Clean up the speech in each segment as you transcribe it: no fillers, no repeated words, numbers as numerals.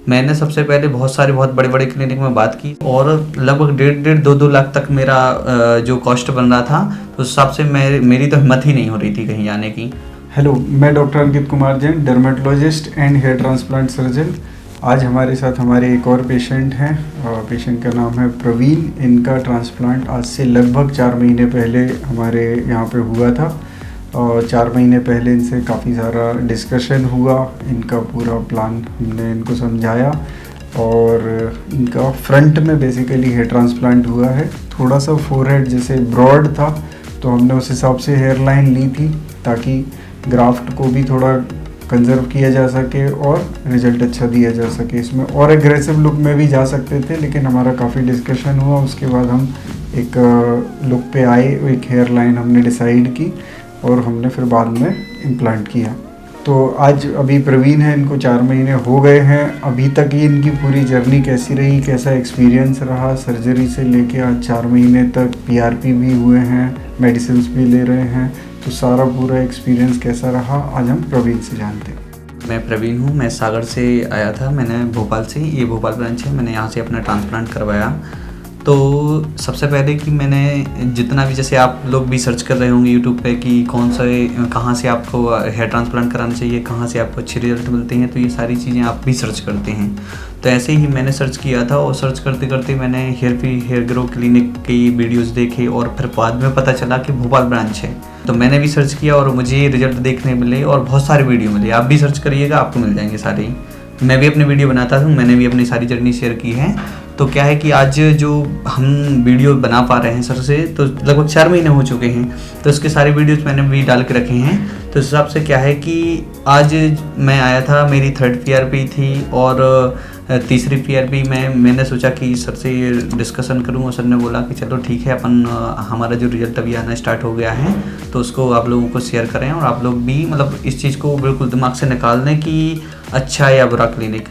मैंने सबसे पहले बहुत बड़े क्लिनिक में बात की और लगभग 1.5 लाख तक मेरा जो कॉस्ट बन रहा था, तो उस हिसाब से मेरी तो हिम्मत ही नहीं हो रही थी कहीं जाने की। हेलो, मैं doctor Ankit Kumar Jain, dermatologist and hair transplant surgeon. आज हमारे साथ हमारे एक और पेशेंट हैं। पेशेंट का नाम है प्रवीण। इनका ट्रांसप्लांट आज से लगभग 4 महीने पहले हमारे यहाँ पे हुआ था और 4 महीने पहले इनसे काफ़ी सारा डिस्कशन हुआ। इनका पूरा प्लान हमने इनको समझाया और इनका फ्रंट में बेसिकली हेयर ट्रांसप्लांट हुआ है। थोड़ा सा फोरहेड जैसे ब्रॉड था, तो हमने उस हिसाब से हेयर लाइन ली थी ताकि ग्राफ्ट को भी थोड़ा कंजर्व किया जा सके और रिजल्ट अच्छा दिया जा सके। इसमें और एग्रेसिव लुक में भी जा सकते थे, लेकिन हमारा काफ़ी डिस्कशन हुआ। उसके बाद हम एक लुक पे आए, एक हेयर लाइन हमने डिसाइड की और हमने फिर बाद में इम्प्लांट किया। तो आज अभी प्रवीण है, इनको 4 महीने हो गए हैं। अभी तक ही इनकी पूरी जर्नी कैसी रही, कैसा एक्सपीरियंस रहा सर्जरी से लेके आज 4 महीने तक। PRP भी हुए हैं, मेडिसिन भी ले रहे हैं, तो सारा पूरा एक्सपीरियंस कैसा रहा आज हम प्रवीण से जानते हैं। मैं प्रवीण हूँ, मैं सागर से आया था। मैंने भोपाल से, ये भोपाल ब्रांच है, मैंने यहाँ से अपना ट्रांसप्लांट करवाया। तो सबसे पहले कि मैंने जितना भी, जैसे आप लोग भी सर्च कर रहे होंगे यूट्यूब पे कि कहाँ से आपको हेयर ट्रांसप्लांट कराना चाहिए, कहाँ से आपको अच्छे रिजल्ट मिलते हैं, तो ये सारी चीज़ें आप भी सर्च करते हैं। तो ऐसे ही मैंने सर्च किया था और सर्च करते करते मैंने हेयर ग्रो क्लिनिक की वीडियोस देखे और फिर बाद में पता चला कि भोपाल ब्रांच है। तो मैंने भी सर्च किया और मुझे रिजल्ट देखने मिले और बहुत सारे वीडियो मिले। आप भी सर्च करिएगा, आपको मिल जाएंगे सारे ही। मैं भी अपने वीडियो बनाता हूँ, मैंने भी अपनी सारी जर्नी शेयर की है। तो क्या है कि आज जो हम वीडियो बना पा रहे हैं सर से, तो लगभग 4 महीने हो चुके हैं, तो उसके सारे वीडियोस मैंने भी डाल के रखे हैं। तो इस हिसाब से क्या है कि आज मैं आया था, मेरी 3rd PRP थी और तीसरी PRP में मैंने सोचा कि सर से ये डिस्कशन करूं और सर ने बोला कि चलो ठीक है, अपन हमारा जो रिजल्ट अभी आना स्टार्ट हो गया है तो उसको आप लोगों को शेयर करें और आप लोग भी मतलब इस चीज़ को बिल्कुल दिमाग से निकाल दें कि अच्छा या बुरा क्लिनिक।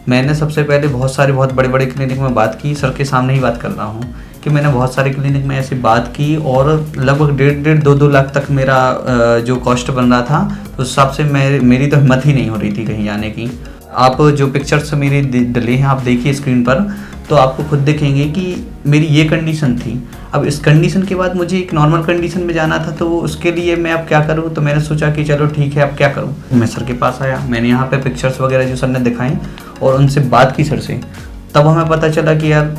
मैंने सबसे पहले बहुत बड़े क्लिनिक में बात की, सर के सामने ही बात कर रहा हूँ कि मैंने बहुत सारे क्लिनिक में ऐसी बात की और लगभग 1.5-2 लाख तक मेरा जो कॉस्ट बन रहा था, उस हिसाब से मेरी तो हिम्मत ही नहीं हो रही थी कहीं जाने की। आप जो पिक्चर्स मेरी डली हैं आप देखिए स्क्रीन पर, तो आपको खुद देखेंगे कि मेरी ये कंडीशन थी। अब इस कंडीशन के बाद मुझे एक नॉर्मल कंडीशन में जाना था, तो उसके लिए मैं अब क्या करूं। तो मैंने सोचा कि चलो ठीक है, अब क्या करूं। मैं सर के पास आया, मैंने यहाँ पे पिक्चर्स वगैरह जो सर ने दिखाएं और उनसे बात की सर से, तब हमें पता चला कि यार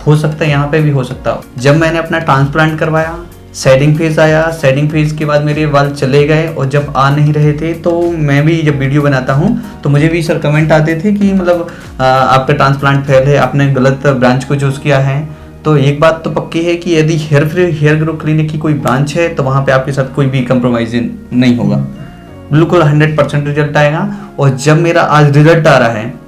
हो सकता है यहाँ पे भी हो सकता। जब मैंने अपना ट्रांसप्लांट करवाया, शेडिंग फेज आया, शेडिंग फेज के बाद मेरे बाल चले गए और जब आ नहीं रहे थे, तो मैं भी जब वीडियो बनाता हूँ तो मुझे भी सर कमेंट आते थे कि मतलब आपका ट्रांसप्लांट फेल है, आपने गलत ब्रांच को चूज़ किया है। तो एक बात तो पक्की है कि यदि हेयर ग्रो क्लिनिक की कोई ब्रांच है तो वहाँ पे आपके साथ कोई भी कंप्रोमाइज नहीं होगा, बिल्कुल 100% रिजल्ट आएगा। और जब मेरा आज रिजल्ट आ रहा है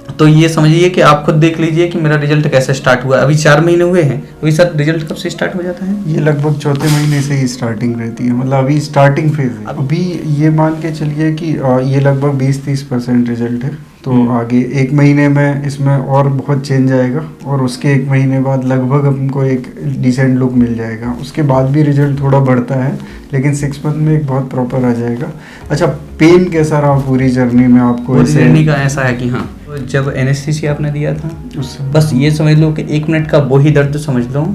तो ये समझिए कि आप खुद देख लीजिए कि मेरा रिजल्ट कैसे स्टार्ट हुआ। अभी 4 महीने हुए हैं, अभी सर रिजल्ट कब से स्टार्ट हो जाता है? ये लगभग 4थे महीने से ही स्टार्टिंग रहती है, मतलब अभी स्टार्टिंग फेज है। अभी ये मान के चलिए कि ये लगभग 20-30% रिजल्ट है। तो आगे 1 महीने में इसमें और बहुत चेंज आएगा और उसके 1 महीने बाद लगभग हमको एक डिसेंट लुक मिल जाएगा। उसके बाद भी रिजल्ट थोड़ा बढ़ता है, लेकिन 6 मंथ में एक बहुत प्रॉपर आ जाएगा। अच्छा, पेन कैसा रहा पूरी जर्नी में आपको? जर्नी का ऐसा है कि हाँ, जब एनेस्थीसिया आपने दिया था बस ये समझ लो कि 1 मिनट का वो ही दर्द समझ लो।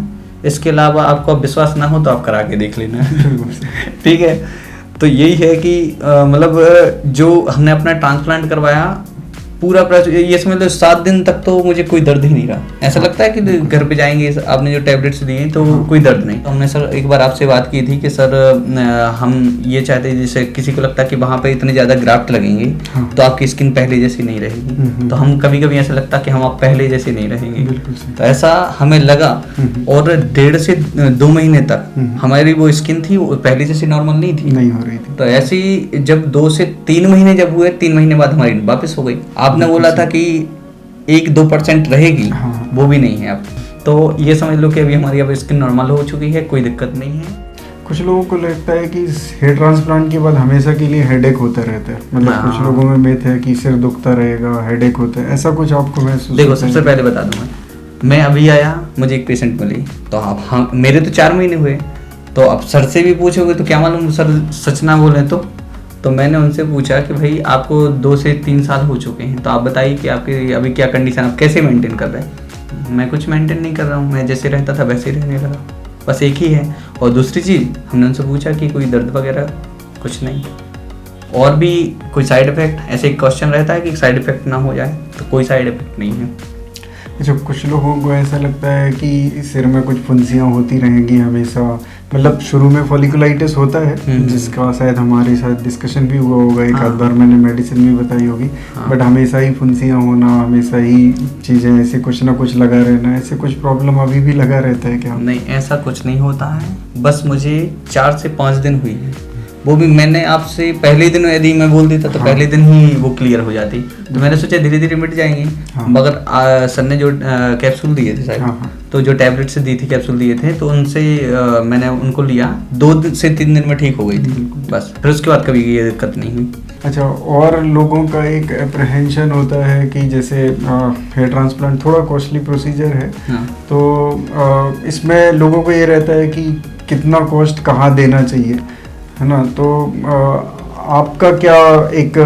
इसके अलावा आपको विश्वास ना हो तो आप करा के देख लेना। ठीक है, तो यही है कि मतलब जो हमने अपना ट्रांसप्लांट करवाया पूरा ये समझ लो 7 दिन तक तो मुझे कोई दर्द ही नहीं रहा। ऐसा लगता है कि घर पे जाएंगे, आपने जो टैबलेट्स दिए तो कोई दर्द नहीं। तो हमने सर एक बार आपसे बात की थी कि सर हम ये चाहते हैं, जैसे किसी को लगता है कि वहाँ पे इतने ज़्यादा ग्राफ्ट लगेंगे तो आपकी स्किन पहले जैसी नहीं रहेगी, तो हम कभी कभी ऐसा लगता है कि हम आप पहले जैसे नहीं रहेंगे। तो ऐसा हमें लगा और 1.5 से 2 महीने तक हमारी वो स्किन थी वो पहले जैसी नॉर्मल नहीं हो रही थी। तो ऐसी जब 2 से 3 महीने जब हुए, 3 महीने बाद हमारी वापस हो गई। आपने बोला था कि 1-2% रहेगी, वो भी नहीं है अब। तो ये समझ लो कि अभी हमारी अब स्किन नॉर्मल हो चुकी है, कोई दिक्कत नहीं है। कुछ लोगों को लगता है कि हेयर ट्रांसप्लांट के बाद हमेशा के लिए हेडेक होता रहता है, मतलब कुछ लोगों में मिथ है कि सिर दुखता रहेगा, हेडेक होता है। ऐसा कुछ आपको महसूस? देखो, सबसे पहले बता दूं, मैं अभी आया, मुझे एक पेशेंट मिली, तो अब हाँ मेरे तो 4 महीने हुए, तो अब सर से भी पूछोगे तो क्या मालूम सर सच ना बोले तो मैंने उनसे पूछा कि भाई आपको 2 से 3 साल हो चुके हैं, तो आप बताइए कि आपकी अभी क्या कंडीशन, आप कैसे मेंटेन कर रहे हैं। मैं कुछ मेंटेन नहीं कर रहा हूँ, मैं जैसे रहता था वैसे ही रहने लगा, बस एक ही है। और दूसरी चीज़ हमने उनसे पूछा कि कोई दर्द वगैरह, कुछ नहीं। और भी कोई साइड इफ़ेक्ट, ऐसे एक क्वेश्चन रहता है कि साइड इफ़ेक्ट ना हो जाए, तो कोई साइड इफ़ेक्ट नहीं है। अच्छा, कुछ लोगों को ऐसा लगता है कि सिर में कुछ फुंसियाँ होती रहेंगी हमेशा, मतलब शुरू में फॉलिकुलाइटिस होता है जिसका शायद हमारे साथ डिस्कशन भी हुआ होगा, एक आध बार मैंने मेडिसिन भी बताई होगी, बट हमेशा ही फुंसियाँ होना, हमेशा ही चीज़ें ऐसे कुछ ना कुछ लगा रहना, ऐसे कुछ प्रॉब्लम अभी भी लगा रहता है क्या? नहीं, ऐसा कुछ नहीं होता है, बस मुझे 4 से 5 दिन हुई है, वो भी मैंने आपसे पहले दिन यदि मैं बोल देता तो पहले दिन ही वो क्लियर हो जाती। तो मैंने सोचा धीरे धीरे मिट जाएंगी, मगर सर ने जो कैप्सूल दिए थे शायद, तो जो टैबलेट से दी थी, कैप्सूल दिए थे, तो उनसे मैंने उनको लिया, 2 से 3 दिन में ठीक हो गई थी बस, फिर उसके बाद कभी ये दिक्कत नहीं हुई। अच्छा, और लोगों का एक अप्रहेंशन होता है कि जैसे हेयर ट्रांसप्लांट थोड़ा कॉस्टली प्रोसीजर है, तो इसमें लोगों को ये रहता है कि कितना कॉस्ट कहाँ देना चाहिए, है ना। तो आपका क्या एक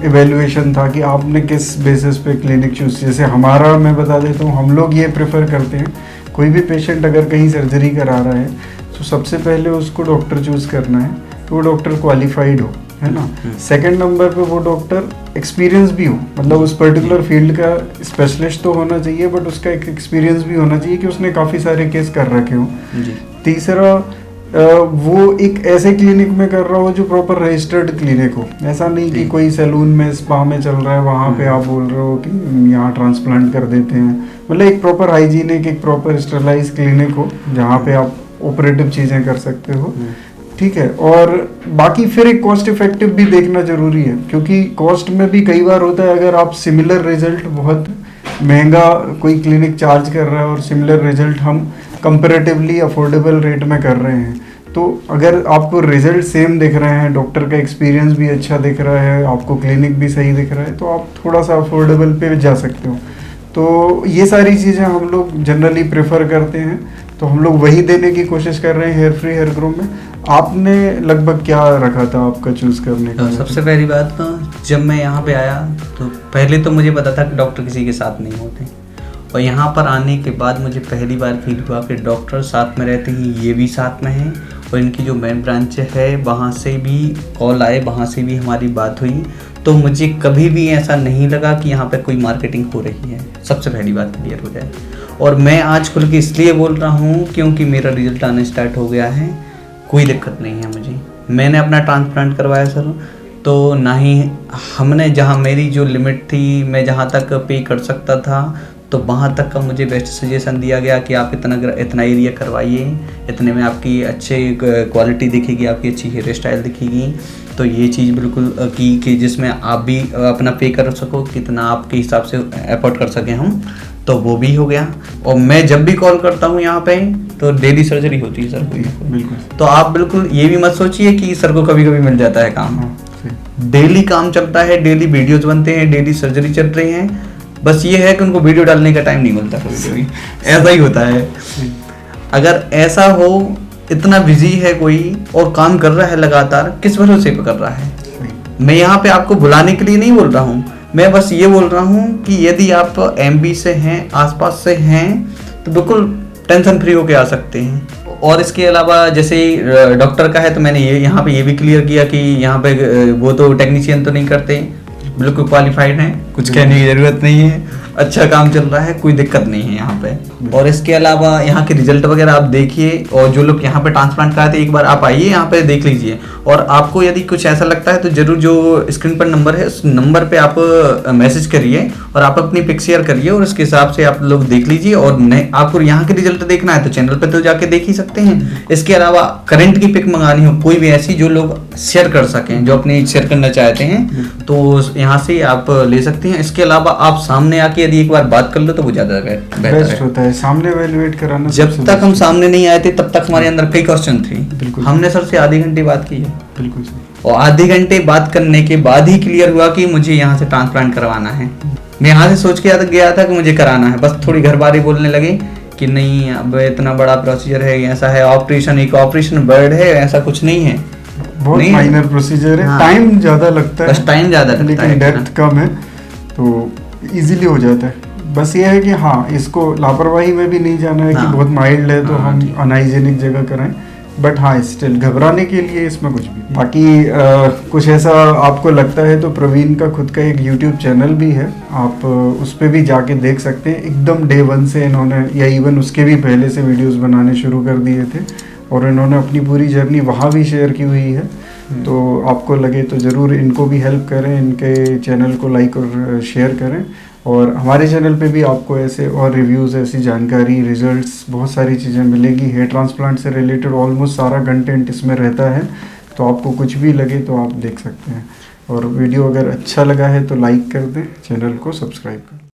इवैल्यूएशन था कि आपने किस बेसिस पे क्लिनिक चूज, जैसे हमारा मैं बता देता हूँ, हम लोग ये प्रेफर करते हैं, कोई भी पेशेंट अगर कहीं सर्जरी करा रहा है तो सबसे पहले उसको डॉक्टर चूज करना है तो वो डॉक्टर क्वालिफाइड हो, है ना। सेकंड नंबर पे वो डॉक्टर एक्सपीरियंस भी हो, मतलब उस पर्टिकुलर फील्ड का स्पेशलिस्ट तो होना चाहिए, बट उसका एक एक्सपीरियंस भी होना चाहिए कि उसने काफ़ी सारे केस कर रखे हो। तीसरा, वो एक ऐसे क्लिनिक में कर रहा हो जो प्रॉपर रजिस्टर्ड क्लिनिक हो, ऐसा नहीं कि कोई सैलून में स्पा में चल रहा है वहाँ पे आप बोल रहे हो कि यहाँ ट्रांसप्लांट कर देते हैं, मतलब एक प्रॉपर हाइजीनिक, एक प्रॉपर स्टरलाइज क्लिनिक हो जहाँ पे आप ऑपरेटिव चीज़ें कर सकते हो, ठीक है। और बाकी फिर एक कॉस्ट इफेक्टिव भी देखना जरूरी है, क्योंकि कॉस्ट में भी कई बार होता है, अगर आप सिमिलर रिजल्ट, बहुत महंगा कोई क्लिनिक चार्ज कर रहा है और सिमिलर रिजल्ट हम कंपैरेटिवली अफोर्डेबल रेट में कर रहे हैं, तो अगर आपको रिजल्ट सेम दिख रहे हैं, डॉक्टर का एक्सपीरियंस भी अच्छा दिख रहा है, आपको क्लिनिक भी सही दिख रहा है, तो आप थोड़ा सा अफोर्डेबल पे जा सकते हो। तो ये सारी चीज़ें हम लोग जनरली प्रेफर करते हैं, तो हम लोग वही देने की कोशिश कर रहे हैं हेयर फ्री हेयर ग्रो में। आपने लगभग क्या रखा था आपका चूज करने का? सबसे पहली बात तो जब मैं यहाँ पे आया तो पहले तो मुझे पता था कि डॉक्टर किसी के साथ नहीं होते, और यहाँ पर आने के बाद मुझे पहली बार फील हुआ कि डॉक्टर साथ में रहते हैं, ये भी साथ में हैं, और इनकी जो मेन ब्रांच है वहाँ से भी कॉल आए, वहाँ से भी हमारी बात हुई, तो मुझे कभी भी ऐसा नहीं लगा कि यहाँ पर कोई मार्केटिंग हो रही है। सबसे पहली बात क्लियर हो जाए। और मैं आज खुल के इसलिए बोल रहा हूँ क्योंकि मेरा रिजल्ट आना स्टार्ट हो गया है, कोई दिक्कत नहीं है मुझे। मैंने अपना ट्रांसप्लांट करवाया सर, तो ना ही हमने, जहाँ मेरी जो लिमिट थी, मैं जहाँ तक पे कर सकता था, तो वहाँ तक का मुझे बेस्ट सजेशन दिया गया कि आप इतना एरिया करवाइए, इतने में आपकी अच्छे क्वालिटी दिखेगी, आपकी अच्छी हेयर स्टाइल दिखेगी। तो ये चीज़ बिल्कुल की कि जिसमें आप भी अपना पे कर सको, कितना आपके हिसाब से एफोर्ड कर सकें हम, तो वो भी हो गया। और मैं जब भी कॉल करता हूँ यहाँ पे तो डेली सर्जरी होती है सर कोई, बिल्कुल। तो आप बिल्कुल ये भी मत सोचिए कि सर को कभी कभी मिल जाता है काम, डेली काम चलता है, डेली वीडियोज बनते हैं, डेली सर्जरी चल रही है, बस ये है कि उनको वीडियो डालने का टाइम नहीं मिलता कभी कभी, ऐसा ही होता है। अगर ऐसा हो, इतना बिजी है कोई और काम कर रहा है लगातार, किस भरोसे पे कर रहा है। मैं यहाँ पे आपको बुलाने के लिए नहीं बोल रहा हूँ, मैं बस ये बोल रहा हूँ कि यदि आप एमबी से हैं, आसपास से हैं, तो बिल्कुल टेंशन फ्री होके आ सकते हैं। और इसके अलावा जैसे डॉक्टर का है, तो मैंने ये यहाँ पे ये भी क्लियर किया कि यहाँ पे वो तो टेक्नीशियन तो नहीं करते, बिल्कुल क्वालिफाइड हैं, कुछ कहने की ज़रूरत नहीं है, अच्छा काम चल रहा है, कोई दिक्कत नहीं है यहाँ पे। और इसके अलावा यहाँ के रिजल्ट वगैरह आप देखिए, और जो लोग यहाँ पे ट्रांसप्लांट कराते हैं, एक बार आप आइए यहाँ पे देख लीजिए, और आपको यदि कुछ ऐसा लगता है तो जरूर जो स्क्रीन पर नंबर है, उस नंबर पे आप मैसेज करिए और आप अपनी पिक शेयर करिए, और उसके हिसाब से आप लोग देख लीजिए। और नहीं आपको यहाँ के रिजल्ट देखना है तो चैनल पर तो जाके देख ही सकते हैं। इसके अलावा करंट की पिक मंगानी हो, कोई भी ऐसी जो लोग शेयर कर सकें, जो अपनी शेयर करना चाहते हैं, तो यहाँ से आप ले सकते हैं। इसके अलावा आप सामने आके यदि एक बार बात कर लो तो वो ज्यादा बेहतर होता है, सामने एवेलुएट कराना। जब तक हम सामने नहीं आए थे तब तक हमारे अंदर कई क्वेश्चन थे, हमने सर से आधे घंटे बात की है, बिल्कुल, और आधे घंटे बात करने के बाद ही क्लियर हुआ कि मुझे यहाँ से ट्रांसप्लांट करवाना है। मैं यहाँ से सोच के गया था कि मुझे कराना है, बस थोड़ी घर बारी बोलने लगे कि नहीं अब इतना बड़ा प्रोसीजर है, ऐसा है, ऑपरेशन, एक ऑपरेशन बेड है, ऐसा कुछ नहीं है, बहुत नहीं, माइनर प्रोसीजर है, हाँ। टाइम ज़्यादा लगता है, बस टाइम ज़्यादा लगता लेकिन है डेप्थ कम है, तो इजीली हो जाता है। बस ये है कि हाँ, इसको लापरवाही में भी नहीं जाना है कि हाँ। बहुत माइल्ड है तो हाँ, हम ठीक। अनहाइजेनिक जगह कराएं, बट हाँ स्टिल घबराने के लिए इसमें कुछ भी नहीं। बाकी कुछ ऐसा आपको लगता है तो प्रवीण का खुद का एक यूट्यूब चैनल भी है, आप उस पर भी जाके देख सकते हैं। एकदम डे 1 से इन्होंने, या इवन उसके भी पहले से वीडियोस बनाने शुरू कर दिए थे, और इन्होंने अपनी पूरी जर्नी वहाँ भी शेयर की हुई है। तो आपको लगे तो ज़रूर इनको भी हेल्प करें, इनके चैनल को लाइक और शेयर करें। और हमारे चैनल पे भी आपको ऐसे और रिव्यूज़, ऐसी जानकारी, रिजल्ट्स, बहुत सारी चीज़ें मिलेगी। हेयर ट्रांसप्लांट से रिलेटेड ऑलमोस्ट सारा कंटेंट इसमें रहता है, तो आपको कुछ भी लगे तो आप देख सकते हैं। और वीडियो अगर अच्छा लगा है तो लाइक कर दें, चैनल को सब्सक्राइब करें।